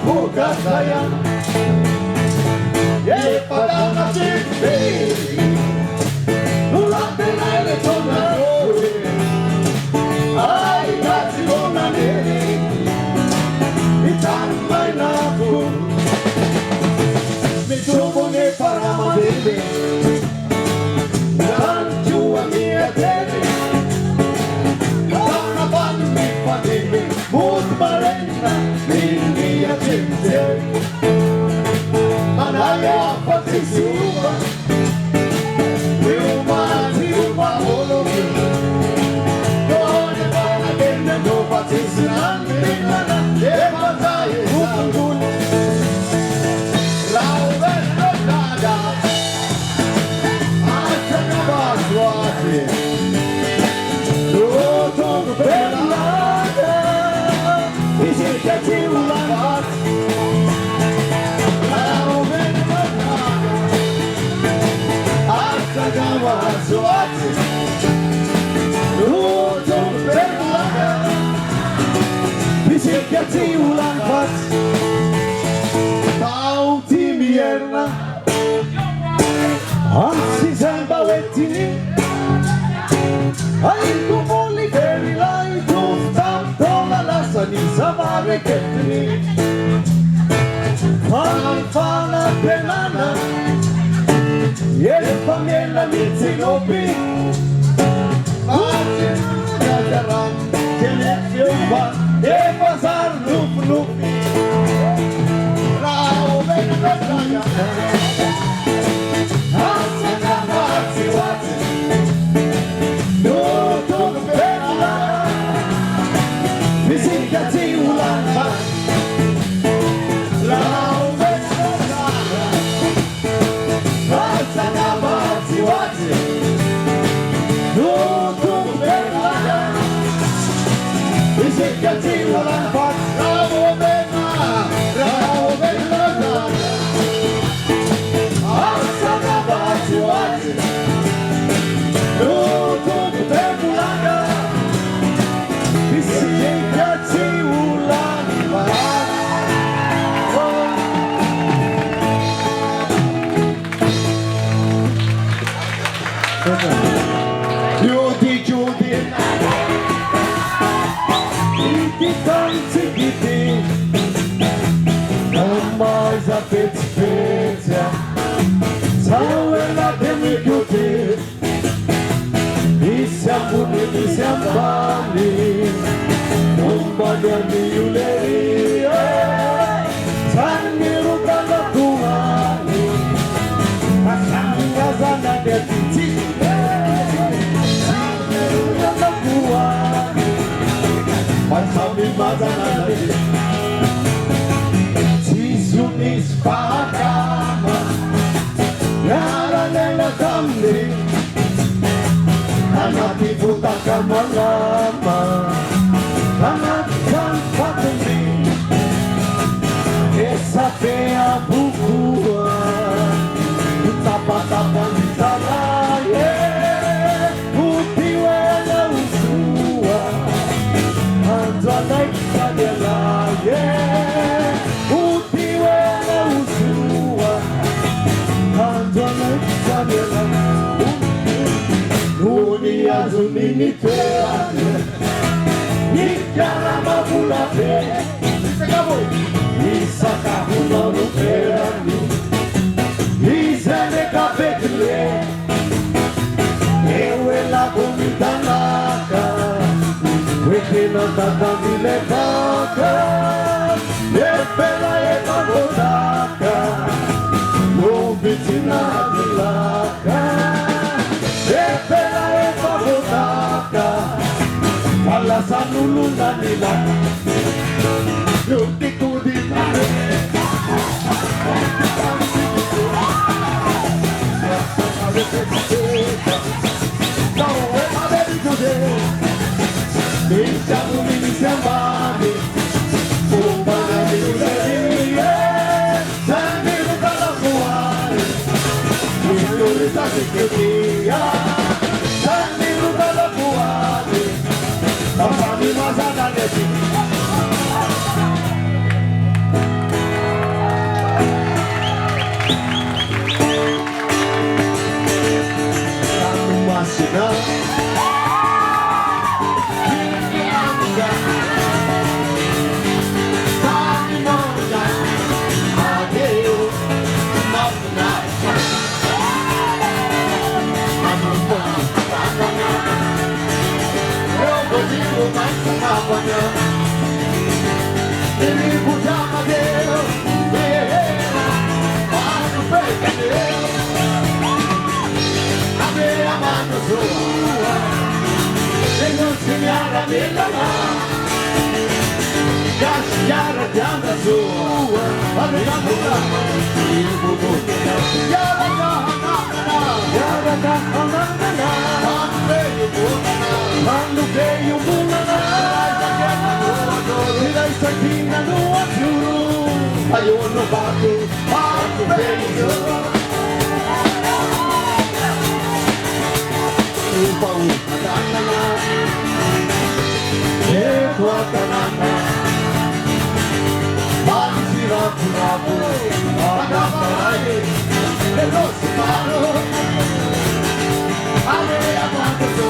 boca saya ye pada mati nula pena le tona ai gati bona ne itan mai na ku me chobo ne para madele dan chua mia tele dana pan mi padele mut barena mia tele anaya patisuba Uma holo Done bana kenda no patisna Nana Eva taye Ukul Lauve nada Achana baswati Doto belada Ishikati ulangat Lauve nada Achana baswati Bicicleta ulang pas Tau timierna Ansi samba wettini Ai tu voli veri lai tu tanto la lasciani savare kettini Fana penana Ieri famiglia mizinopi Anzi jajaran Tenefioba E pasar lup Rao bene bertanya Asana wati wati Nutu bela Bisikati ulang Rao bene bertanya Asana wati wati Nutu bela Bisikati ulang pas Rao bena Asana wati wati Nutu bela Bisikati ulang pas Judy Iti tanti giti Mais a petspezia Sauela demi chiuti Mi siamo mi siamo bani Non bagani ulerie Sanni rutana tuani Asani gazana de titi Sanni rutana tuani Pasami mazanale Sisuni spakama Yara nella kamli Anati butaka malama Anati kanfatumi Essa fea bukua Tapa-tapa mitalaye Utiwela usua Andrana ikadela Utiwela usua Andrana ikadela Nuni azunini tuelane Nikana mabula pe Isaka hunoru perani Izene kapekle Ewe la kumitanaka Wekina tata vile kaka Epela eka bodaka Nubitina dilaka Epela eka bodaka Pala sanulunda nilaka Yuti kuditare Diciamo mi siambani Umbana di ulerie Sani rutala kuare Migliorita di chiudia Sani rutala kuare Mamma mi masana neti 나 기억이야 산이 뭔가 아게요 너무 나있어 나는 뻔히 헤어지고 말씀하거든 이리 보자마게요 마음을 뺏겨내요 아베야만도 좋아 내 눈치 알아밀라나 다시 알아잡아 좋아 아베야 몰라 일부분 야라가 하나하나 야라가 하나하나 한배유 보나나 한배유 보나나 Dai sakina no azzurro Io non vado a meglio Un paura danna E tua danna Mangi rapu Agarai E lo si paro Ale avanti tu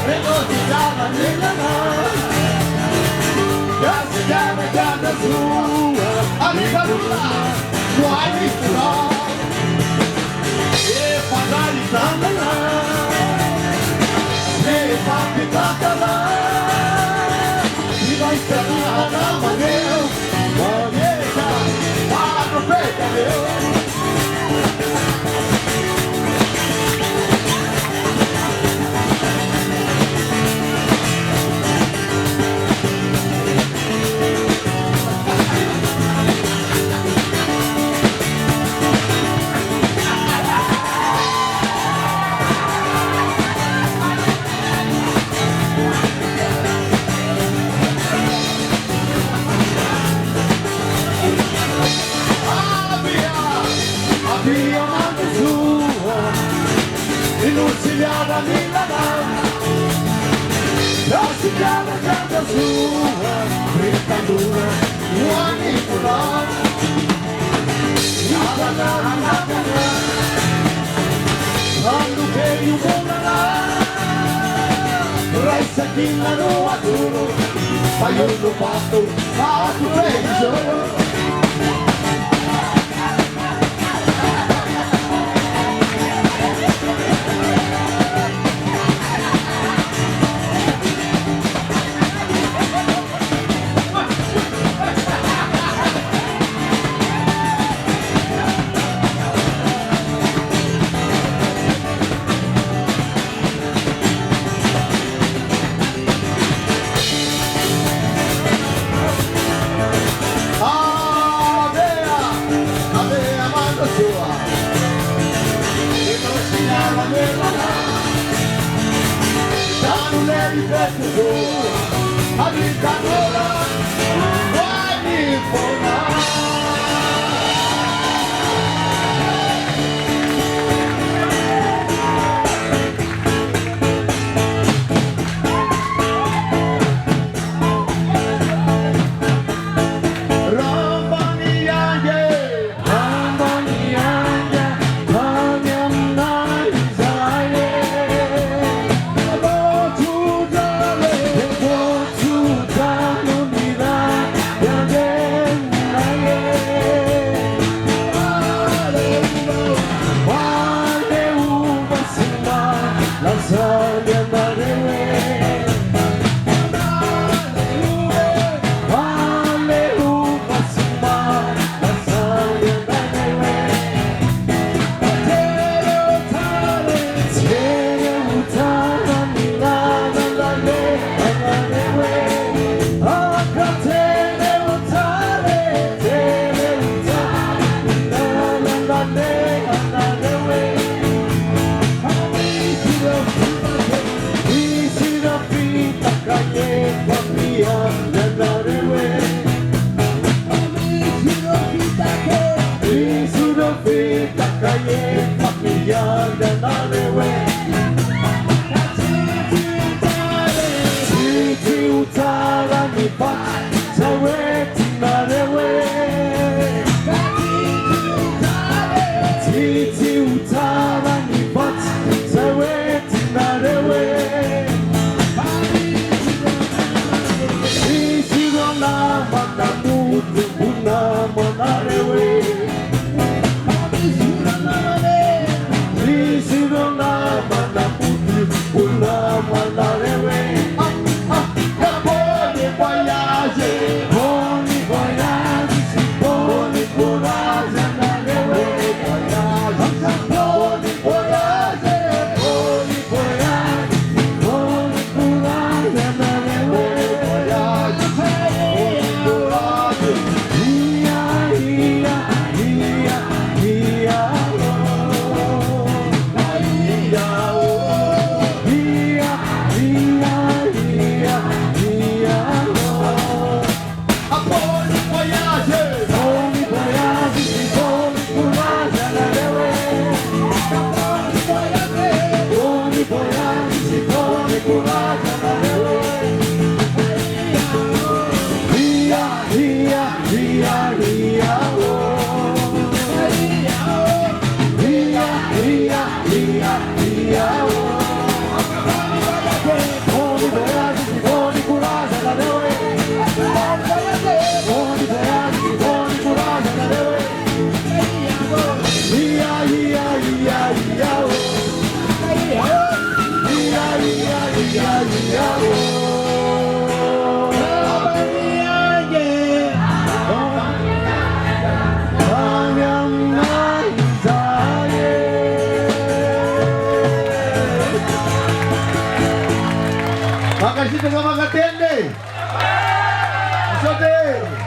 E lo si dava nella mano Llama llama sua Amiga dura No hay mistura E pagari tangana E papi takana E vai estar na maneu Maneta Pago feita meu Inutiliava nella mano Non si chiama casa sua Briccandura Uanicola Nada Quando che io volala Resta chi la no azzurro Fai un fatto A tu peso Suerte.